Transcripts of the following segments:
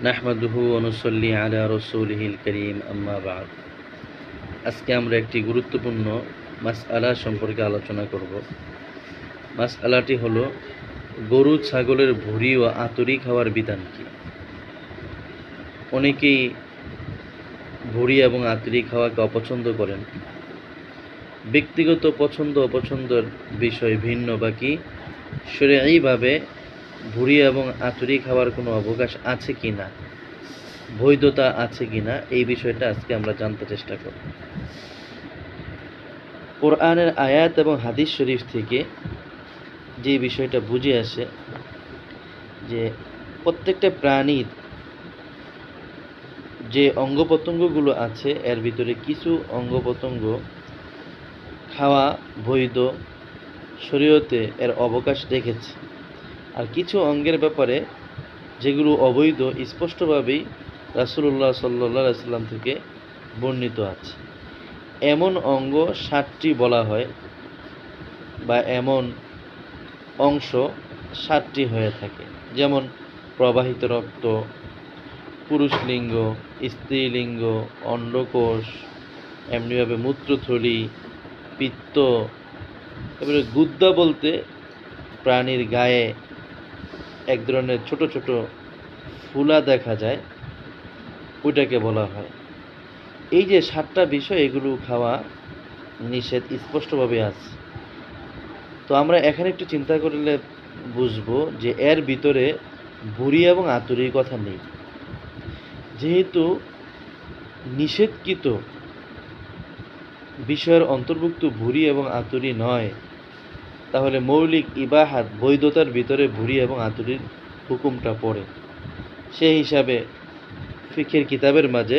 নাহমাদুহু ওয়া নুসাল্লি আলা রাসূলিহিল কারীম আম্মা বা'দ। আজকে আমরা একটি গুরুত্বপূর্ণ মাসআলা সম্পর্কে আলোচনা করব। মাসআলাটি হলো গরু ছাগলের ভুঁড়ি ও আঁতুড়ি খাওয়ার বিধান কি? অনেকেই ভুঁড়ি এবং আঁতুড়ি খাওয়াকে অপছন্দ করেন। ব্যক্তিগত পছন্দ অপছন্দের বিষয় ভিন্ন, বাকি শরীয়ীভাবে ভুঁড়ি এবং আঁতুড়ি খাওয়ার কোনো অবকাশ আছে কি না, বৈধতা আছে কি না, এই বিষয়টা আজকে আমরা জানতে চেষ্টা করব। কোরআনের আয়াত এবং হাদিস শরীফ থেকে যে বিষয়টা বুঝে আসে যে প্রত্যেকটা প্রাণীর যে অঙ্গ প্রত্যঙ্গগুলো আছে এর ভিতরে কিছু অঙ্গ প্রত্যঙ্গ খাওয়া বৈধ, শরীয়তে এর অবকাশ রেখেছে, আর কিছু অঙ্গের ব্যাপারে যেগুলো অবৈধ স্পষ্টভাবেই রাসূলুল্লাহ সাল্লাল্লাহু আলাইহি সাল্লাম থেকে বর্ণিত আছে। এমন অঙ্গ 7টি বলা হয়, বা এমন অংশ 7টি হয়ে থাকে, যেমন প্রবাহিত রক্ত, পুরুষ লিঙ্গ, স্ত্রীলিঙ্গ, অন্ডকোষ, এমনিভাবে মূত্রথলি, পিত্ত। এবারে গুদ্দা বলতে প্রাণীর গায়ে এক ধরনের ছোট ছোট ফুলা দেখা যায়, ওইটাকে বলা হয়। এই যে 7টা বিষয়, এগুলো খাওয়া নিষেধ স্পষ্টভাবে আছে। তো আমরা এখানে একটু চিন্তা করলে বুঝবো যে এর ভিতরে ভুঁড়ি এবং আঁতুড়ির কথা নেই। যেহেতু নিষেধকৃত বিষয়ের অন্তর্ভুক্ত ভুঁড়ি এবং আঁতুড়ি নয়, তাহলে মৌলিক ইবাহাত বৈধতার ভিতরে ভুঁড়ি এবং আঁতুড়ির হুকুমটা পড়ে। সেই হিসাবে ফিকহের কিতাবের মাঝে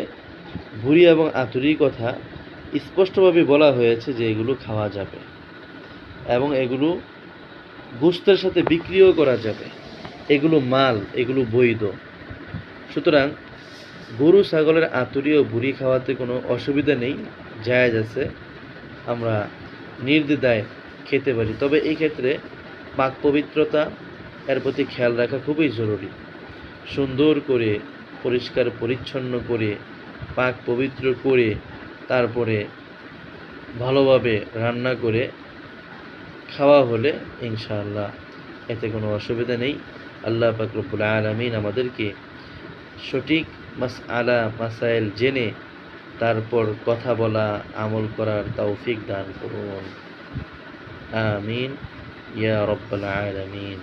ভুঁড়ি এবং আঁতুড়ির কথা স্পষ্টভাবে বলা হয়েছে যে এগুলো খাওয়া যাবে এবং এগুলো গোশতের সাথে বিক্রিও করা যাবে, এগুলো মাল, এগুলো বৈধ। সুতরাং গরু ছাগলের আঁতুড়ি ও ভুঁড়ি খাওয়াতে কোনো অসুবিধা নেই, জায়েজ আছে, আমরা নির্দ্বিধায় খেতে পারি। তবে এই ক্ষেত্রে পাক পবিত্রতা এর প্রতি খেয়াল রাখা খুবই জরুরি। সুন্দর করে পরিষ্কার পরিচ্ছন্ন করে পাক পবিত্র করে তারপরে ভালোভাবে রান্না করে খাওয়া হলে ইনশাআল্লাহ এতে কোনো অসুবিধা নেই। আল্লাহ পাক রব্বুল আলামিন আমাদেরকে সঠিক মাসআলা মাসাইল জেনে তারপর কথা বলা, আমল করার তৌফিক দান করুন। আমিন ইয়া রাব্বাল আলামিন।